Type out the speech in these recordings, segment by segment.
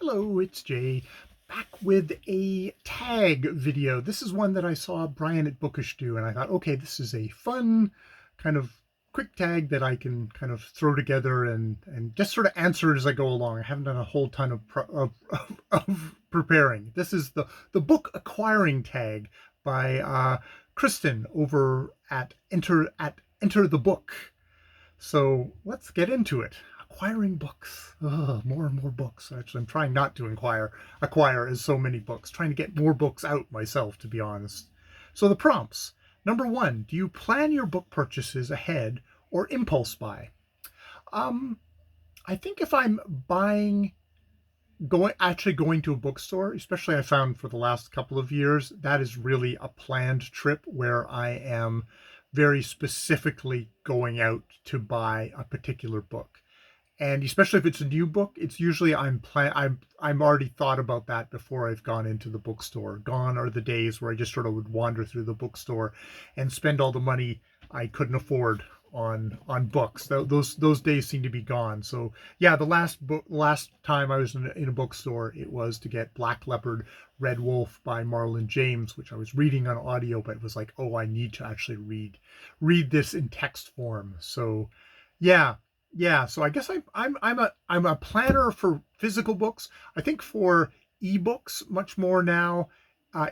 Hello, it's Jay, back with a tag video. This is one that I saw Brian at Bookish do, and I thought, okay, this is a fun kind of quick tag that I can kind of throw together and just sort of answer as I go along. I haven't done a whole ton of preparing. This is the book acquiring tag by Kristen over at Enter the Book. So let's get into it. Acquiring books. More and more books. Actually, I'm trying not to acquire as so many books. Trying to get more books out myself, to be honest. So the prompts. Number 1, do you plan your book purchases ahead or impulse buy? I think if I'm actually going to a bookstore, especially I found for the last couple of years, that is really a planned trip where I am very specifically going out to buy a particular book. And especially if it's a new book, it's usually I'm already thought about that before I've gone into the bookstore. Gone are the days where I just sort of would wander through the bookstore and spend all the money I couldn't afford on books. Those days seem to be gone. So yeah, the last time I was in a bookstore, it was to get Black Leopard, Red Wolf by Marlon James, which I was reading on audio, but it was like, oh, I need to actually read this in text form. So yeah. Yeah, so I guess I'm a planner for physical books. I think for ebooks much more now.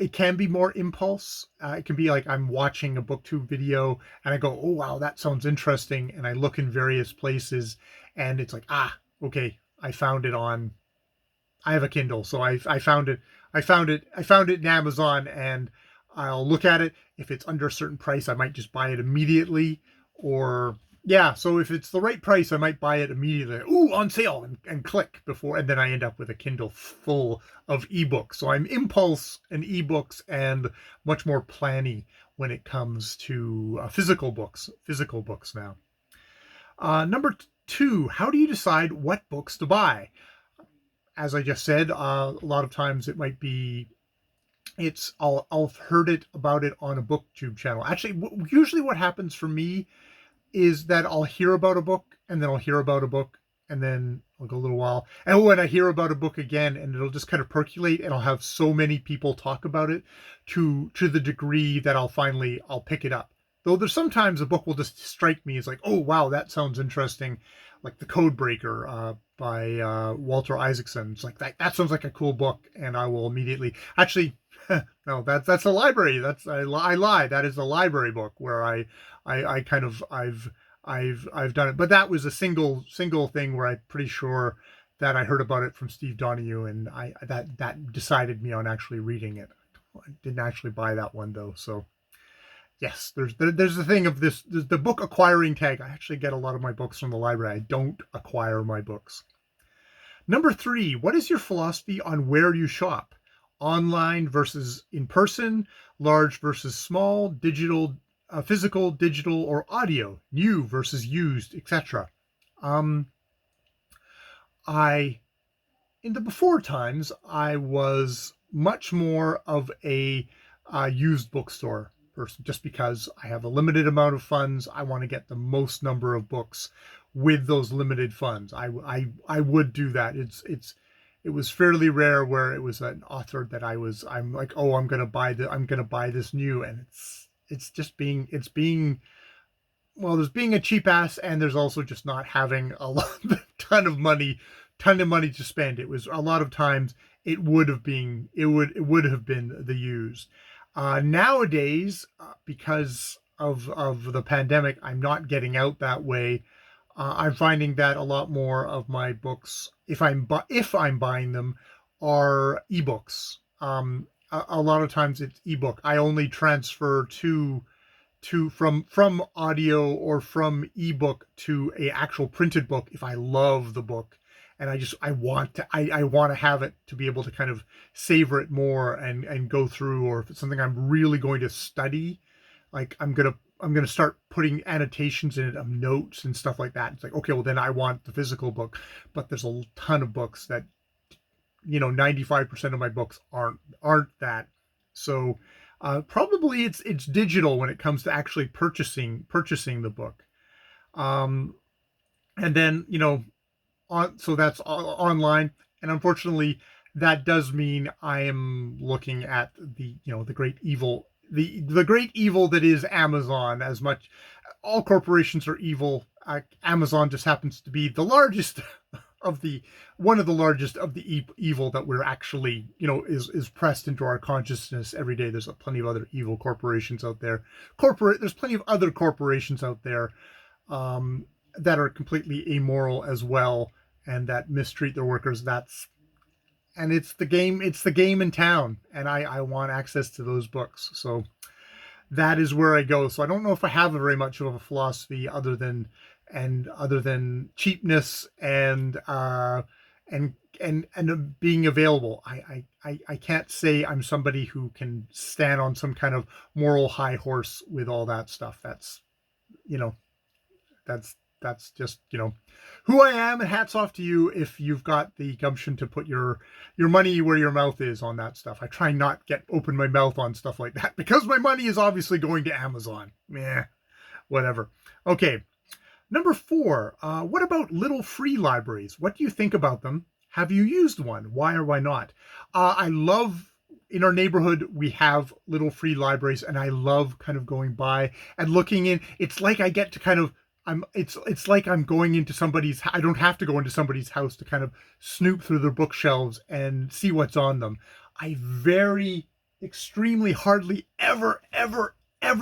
It can be more impulse. It can be like I'm watching a Booktube video and I go, oh wow, that sounds interesting, and I look in various places and it's like, okay, I found it on. I have a Kindle, so I found it. I found it in Amazon, and I'll look at it. If it's under a certain price, I might just buy it immediately, or yeah, so if it's the right price, I might buy it immediately. Ooh, on sale, and click before, and then I end up with a Kindle full of ebooks. So I'm impulse and ebooks and much more planny when it comes to physical books now. Number 2, how do you decide what books to buy? As I just said, a lot of times it might be I've heard about it on a Booktube channel. Actually, usually what happens for me is that I'll hear about a book, and then I'll hear about a book, and then I'll go a little while, and when I hear about a book again, and it'll just kind of percolate, and I'll have so many people talk about it to the degree that I'll pick it up. Though there's sometimes a book will just strike me as like, oh wow, that sounds interesting, like The Codebreaker by Walter Isaacson. It's like that sounds like a cool book, and I will immediately actually. No, that's a library. I lie. That is a library book where I've done it. But that was a single thing where I'm pretty sure that I heard about it from Steve Donoghue, and that decided me on actually reading it. I didn't actually buy that one though. So yes, there's the thing of the book acquiring tag. I actually get a lot of my books from the library. I don't acquire my books. Number 3, what is your philosophy on where you shop? Online versus in person, large versus small, digital, physical, digital, or audio, new versus used, etc. In the before times, I was much more of a used bookstore person, just because I have a limited amount of funds. I want to get the most number of books with those limited funds. I would do that. It was fairly rare where it was an author that I'm like, oh, I'm gonna buy this new, and it's being there's being a cheap ass, and there's also just not having a ton of money to spend. It was a lot of times it would have been the used. Nowadays, because of the pandemic, I'm not getting out that way. I'm finding that a lot more of my books, if I'm buying them, are ebooks. A lot of times it's ebook. I only transfer from audio or from ebook to a actual printed book if I love the book, and I want to have it to be able to kind of savor it more and go through, or if it's something I'm really going to study, like I'm gonna start putting annotations in it of notes and stuff like that. It's like, okay, well then I want the physical book. But there's a ton of books that 95% of my books aren't that. So probably it's digital when it comes to actually purchasing the book. And then so that's online. And unfortunately, that does mean I am looking at the great evil, the great evil that is Amazon. As much, all corporations are evil. Amazon just happens to be the largest of the one of the largest of the evil that we're actually, is pressed into our consciousness every day. There's plenty of other evil corporations out there. There's plenty of other corporations out there that are completely amoral as well, and that mistreat their workers. It's the game. It's the game in town, and I want access to those books. So that is where I go. So I don't know if I have very much of a philosophy other than cheapness and being available. I can't say I'm somebody who can stand on some kind of moral high horse with all that stuff. That's you know that's just who I am, and hats off to you if you've got the gumption to put your money where your mouth is on that stuff. I try not open my mouth on stuff like that because my money is obviously going to Amazon. Whatever. Okay. Number 4, what about little free libraries? What do you think about them? Have you used one? Why or why not? I love, in our neighborhood, we have little free libraries, and I love kind of going by and looking in. It's like I get to kind of, it's like I'm going into somebody's, I don't have to go into somebody's house to kind of snoop through their bookshelves and see what's on them. I extremely hardly ever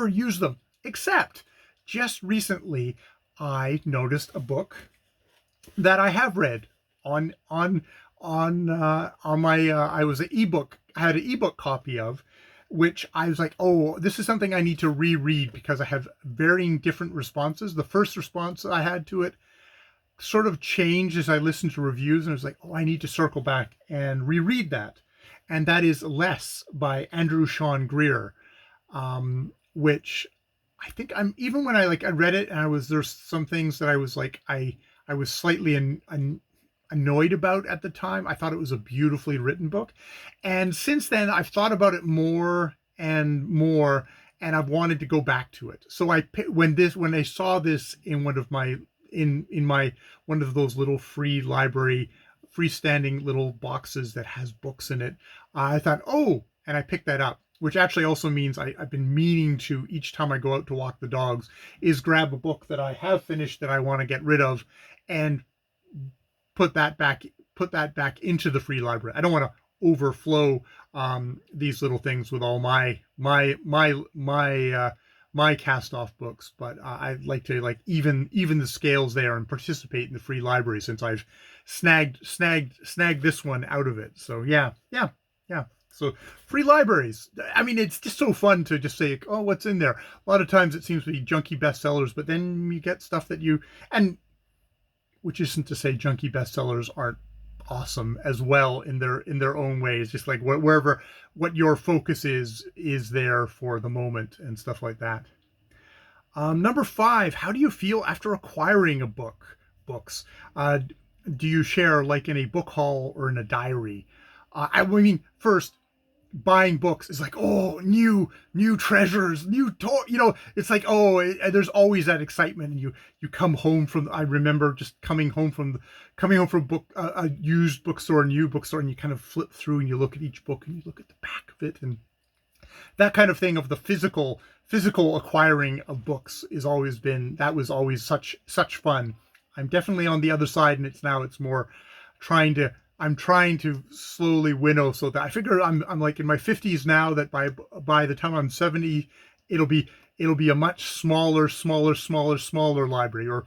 use them, except just recently I noticed a book that I have read on my I had an ebook copy of, which I was like, oh, this is something I need to reread because I have varying different responses. The first response I had to it sort of changed as I listened to reviews, and I was like, oh, I need to circle back and reread that. And that is Less by Andrew Sean Greer, which I think even when I read it, and there's some things that I was like, I was slightly annoyed about at the time. I thought it was a beautifully written book. And since then I've thought about it more and more, and I've wanted to go back to it. So when I saw this in one of my, one of those little freestanding little boxes that has books in it, I thought, oh, and I picked that up, which actually also means I've been meaning to, each time I go out to walk the dogs, is grab a book that I have finished that I want to get rid of and put that back into the free library. I don't want to overflow these little things with all my cast off books, but I'd like to even the scales there and participate in the free library, since I've snagged this one out of it. So yeah. So free libraries. I mean, it's just so fun to just say, oh, what's in there? A lot of times it seems to be junky bestsellers, but then you get stuff that which isn't to say junky bestsellers aren't awesome as well in their own ways. Just like wherever what your focus is there for the moment and stuff like that. Number 5, how do you feel after acquiring books? Do you share like in a book haul or in a diary? I mean, first, buying books is like, oh, new treasures, it's like, oh, there's always that excitement, and you come home from, I remember just coming home from a used bookstore, a new bookstore, and you kind of flip through and you look at each book and you look at the back of it, and that kind of thing of the physical acquiring of books was always such fun. I'm definitely on the other side, and it's more I'm trying to slowly winnow, so that I figure I'm like in my 50s now, that by the time I'm 70, it'll be a much smaller library, or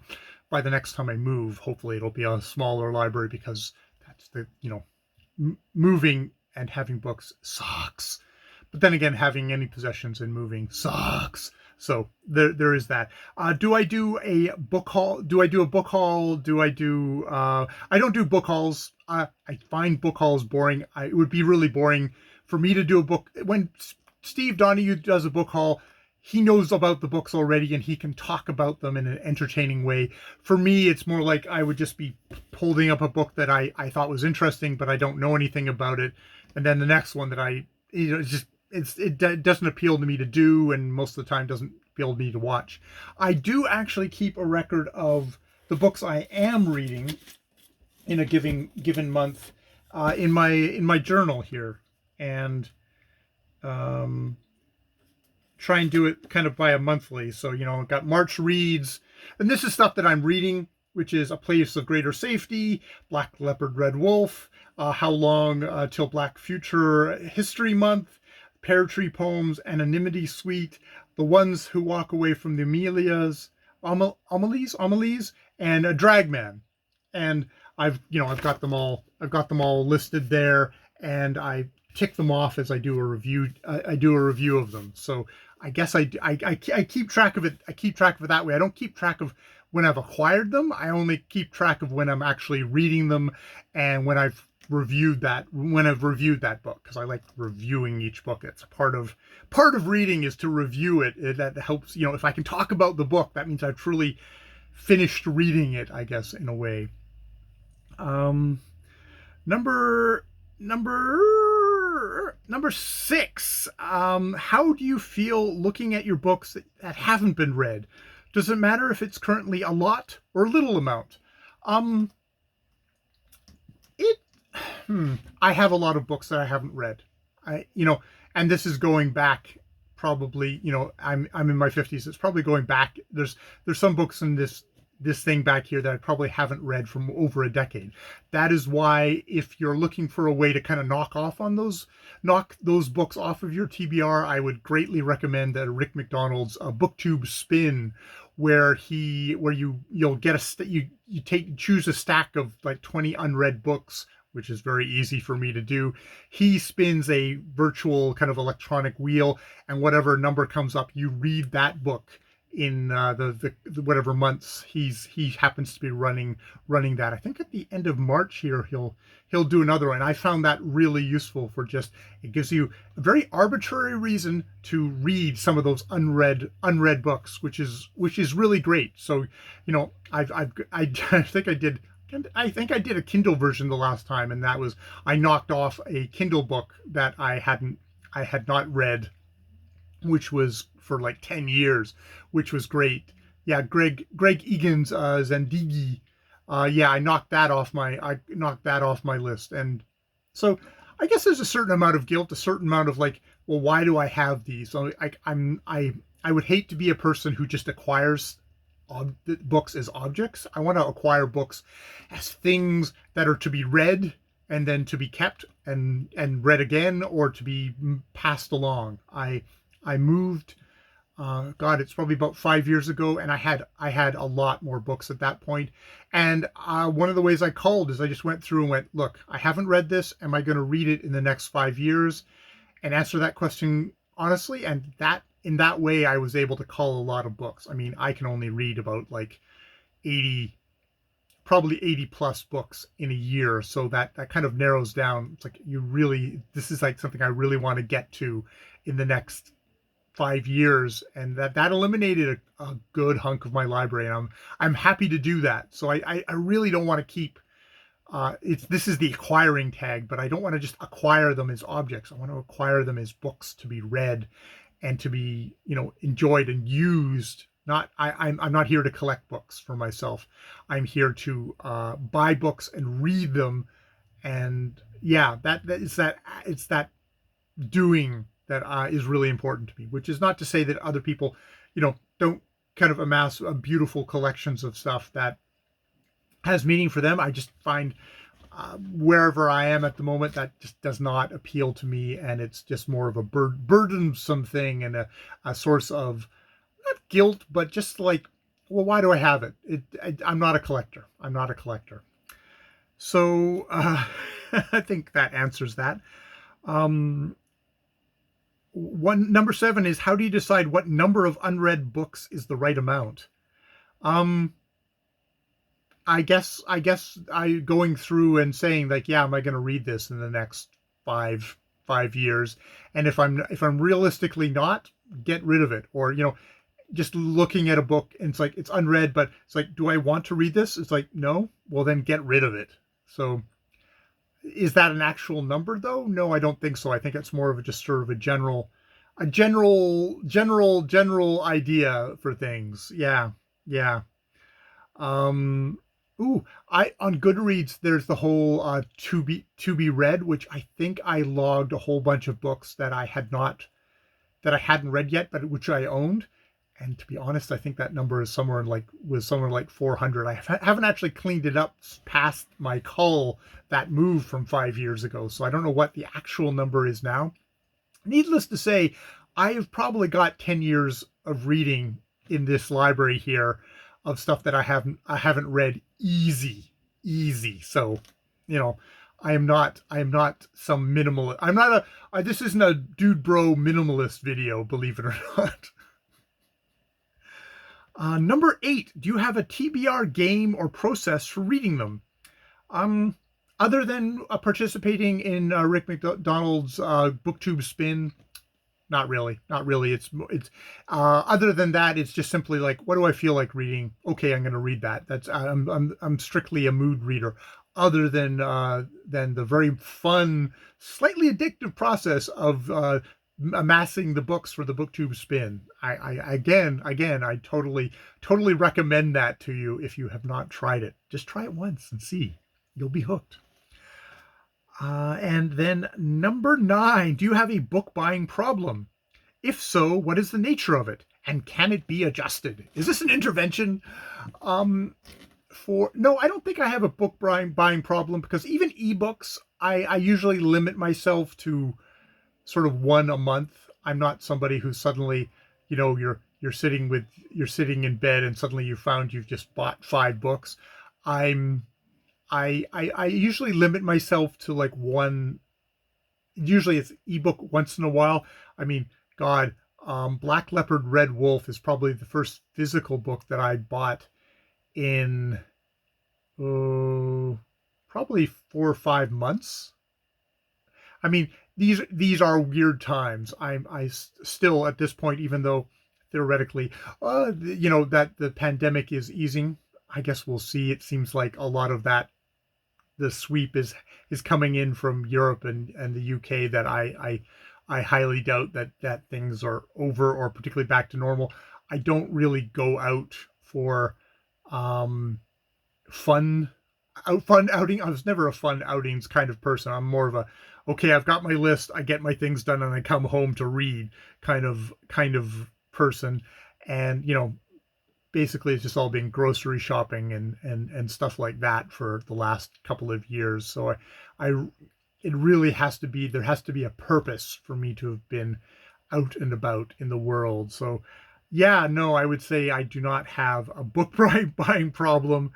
by the next time I move, hopefully it'll be a smaller library, because that's moving and having books sucks. But then again, having any possessions and moving sucks. So there is that. Do I do a book haul? I don't do book hauls. I find book hauls boring. It would be really boring for me to do a book. When Steve Donoghue does a book haul, he knows about the books already, and he can talk about them in an entertaining way. For me, it's more like I would just be holding up a book that I thought was interesting, but I don't know anything about it. And then the next one that it doesn't appeal to me to do, and most of the time doesn't appeal to me to watch. I do actually keep a record of the books I am reading in a given month, in my journal here, and um, try and do it kind of by a monthly. So, I've got March reads, and this is stuff that I'm reading, which is A Place of Greater Safety, Black Leopard, Red Wolf, How Long Till Black Future History Month, Pear Tree Poems, Anonymity Suite, The Ones Who Walk Away from the Amelias, Homilies, and a Dragman. And I've got them all. I've got them all listed there, and I tick them off as I do a review. I do a review of them. So I guess I keep track of it. I keep track of it that way. I don't keep track of when I've acquired them. I only keep track of when I'm actually reading them and when I've reviewed that book, because I like reviewing each book. It's part of reading is to review it. That helps. If I can talk about the book, that means I've truly finished reading it, I guess, in a way. Um, number number 6. How do you feel looking at your books that haven't been read? Does it matter if it's currently a lot or little amount? Um, it. I have a lot of books that I haven't read. And this is going back probably. I'm in my 50s. It's probably going back. There's some books in this thing back here that I probably haven't read from over a decade. That is why, if you're looking for a way to kind of knock those books off of your TBR, I would greatly recommend Rick MacDonald's Booktube Spin, where you'll get you choose a stack of like 20 unread books, which is very easy for me to do. He spins a virtual kind of electronic wheel, and whatever number comes up, you read that book in the whatever months he happens to be running that. I think at the end of March here he'll do another one. I found that really useful for it gives you a very arbitrary reason to read some of those unread books, which is really great. So I think I did a Kindle version the last time, and that was, I knocked off a Kindle book that I had not read, which was for like 10 years, which was great. Yeah, Greg Egan's Zendigi. I knocked that off my list. And so I guess there's a certain amount of guilt, a certain amount of like, well, why do I have these? So I would hate to be a person who just acquires books as objects. I want to acquire books as things that are to be read and then to be kept and read again, or to be passed along. I moved, it's probably about 5 years ago, and I had a lot more books at that point. And one of the ways I called is I just went through and went, look, I haven't read this. Am I going to read it in the next 5 years? And answer that question honestly. And in that way, I was able to call a lot of books. I mean, I can only read about like 80 plus books in a year. So that kind of narrows down. It's like, this is like something I really want to get to in the next 5 years, and that eliminated a good hunk of my library, and I'm happy to do that. So I really don't want to keep this is the acquiring tag, but I don't want to just acquire them as objects. I want to acquire them as books to be read and to be enjoyed and used. I'm not here to collect books for myself. I'm here to buy books and read them, and it's that doing that is really important to me, which is not to say that other people, don't kind of amass beautiful collections of stuff that has meaning for them. I just find wherever I am at the moment, that just does not appeal to me, and it's just more of a burdensome thing and a source of not guilt, but just like, well, why do I have it? I'm not a collector. I'm not a collector. So I think that answers that. Number 7 is, how do you decide what number of unread books is the right amount? I guess I going through and saying like, yeah, am I going to read this in the next five years? And if I'm realistically not, get rid of it. Or just looking at a book and it's like, it's unread, but it's like, do I want to read this? It's like, no. Well, then get rid of it. So is that an actual number though? No, I don't think so. I think it's more of just sort of a general idea for things. Yeah. Ooh, I on Goodreads there's the whole to be read, which I think I logged a whole bunch of books that I hadn't read yet, but which I owned. And to be honest, I think that number is somewhere like 400. I haven't actually cleaned it up past my cull that moved from 5 years ago, so I don't know what the actual number is now. Needless to say, I have probably got 10 years of reading in this library here of stuff that I haven't read easy. So, you know, I am not some minimal. I'm not this isn't a dude bro minimalist video, believe it or not. Number 8, do you have a TBR game or process for reading them? Um, Other than participating in Rick McDonald's Booktube Spin, not really, not really. It's other than that, it's just simply like, what do I feel like reading? Okay, I'm going to read that. I'm strictly a mood reader. Other than the very fun, slightly addictive process of amassing the books for the Booktube Spin. Again, I totally recommend that to you if you have not tried it. Just try it once and see. You'll be hooked. And then number 9, do you have a book buying problem? If so, what is the nature of it? And can it be adjusted? Is this an intervention? No, I don't think I have a book buying problem, because even ebooks, I usually limit myself to sort of one a month. I'm not somebody who suddenly, you're sitting in bed and suddenly you've just bought 5 books. I'm I usually limit myself to like one. Usually it's ebook once in a while. I mean, God, Black Leopard Red Wolf is probably the first physical book that I bought in probably 4 or 5 months. I mean, these are weird times. I still at this point, even though theoretically, that the pandemic is easing. I guess we'll see. It seems like a lot of that, the sweep is coming in from Europe and the UK, that I highly doubt that things are over or particularly back to normal. I don't really go out for fun outing. I was never a fun outings kind of person. I'm more of a, okay, I've got my list, I get my things done, and I come home to read kind of person. And basically it's just all been grocery shopping and stuff like that for the last couple of years. So it really has to be, there has to be a purpose for me to have been out and about in the world. So yeah, no, I would say I do not have a book buying problem.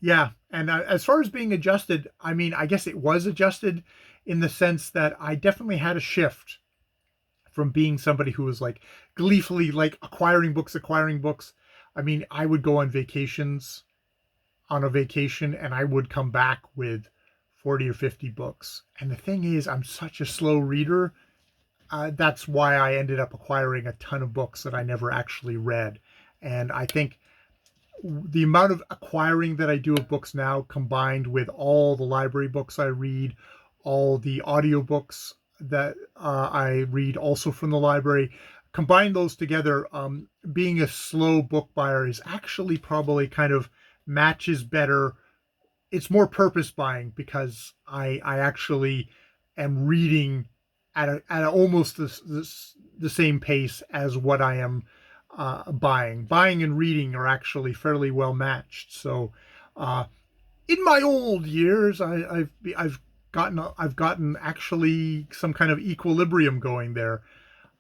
Yeah. And as far as being adjusted, I mean, I guess it was adjusted in the sense that I definitely had a shift from being somebody who was like gleefully like acquiring books. I mean, I would go on a vacation, and I would come back with 40 or 50 books. And the thing is, I'm such a slow reader. That's why I ended up acquiring a ton of books that I never actually read. And I think the amount of acquiring that I do of books now, combined with all the library books I read, all the audiobooks that I read also from the library, combine those together, being a slow book buyer is actually probably kind of matches better. It's more purpose buying, because I actually am reading at almost the same pace as what I am buying. Buying and reading are actually fairly well matched. So in my old years, I've gotten actually some kind of equilibrium going there.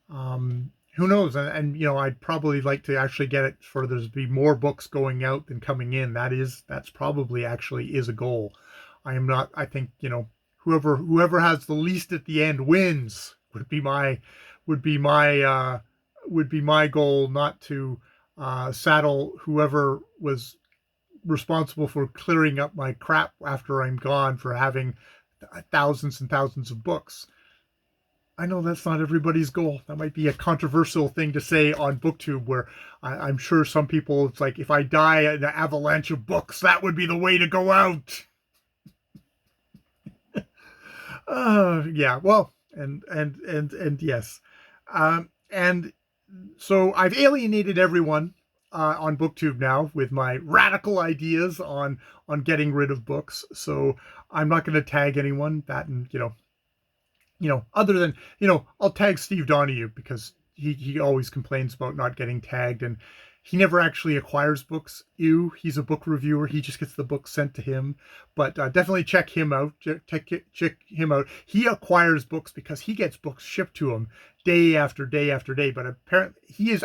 Who knows? And I'd probably like to actually get it for there to be more books going out than coming in. That's probably actually is a goal. I think, whoever has the least at the end wins would be my would be my would be my goal, not to saddle whoever was responsible for clearing up my crap after I'm gone for having thousands and thousands of books. I know that's not everybody's goal. That might be a controversial thing to say on BookTube, where I'm sure some people, it's like, if I die in an avalanche of books, that would be the way to go out. Yeah, well, and yes. And so I've alienated everyone. on Booktube now with my radical ideas on getting rid of books. So I'm not going to tag anyone. That and other than I'll tag Steve Donoghue because he always complains about not getting tagged, and he never actually acquires books. He's a book reviewer. He just gets the books sent to him. But definitely check him out. Check him out. He acquires books because he gets books shipped to him day after day after day. But apparently he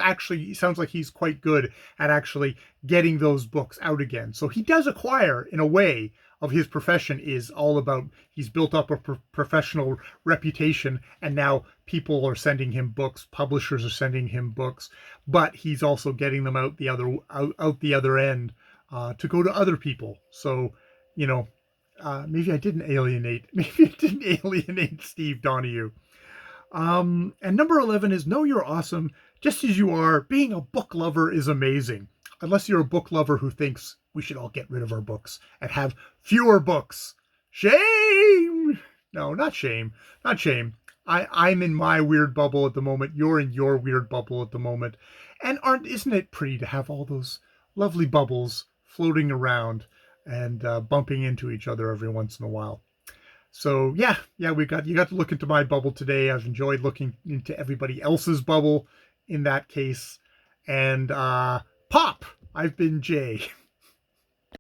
sounds like he's quite good at actually getting those books out again. So he does acquire, in a way, of his profession is all about, he's built up a professional reputation, and now people are sending him books, publishers are sending him books, but he's also getting them out the other end to go to other people. So maybe I didn't alienate Steve Donoghue. And number 11 is know you're awesome just as you are. Being a book lover is amazing. Unless you're a book lover who thinks we should all get rid of our books and have fewer books. Shame! No, not shame. Not shame. I'm in my weird bubble at the moment. You're in your weird bubble at the moment. And isn't it pretty to have all those lovely bubbles floating around and bumping into each other every once in a while? So yeah, you got to look into my bubble today. I've enjoyed looking into everybody else's bubble in that case. And Pop, I've been Jay.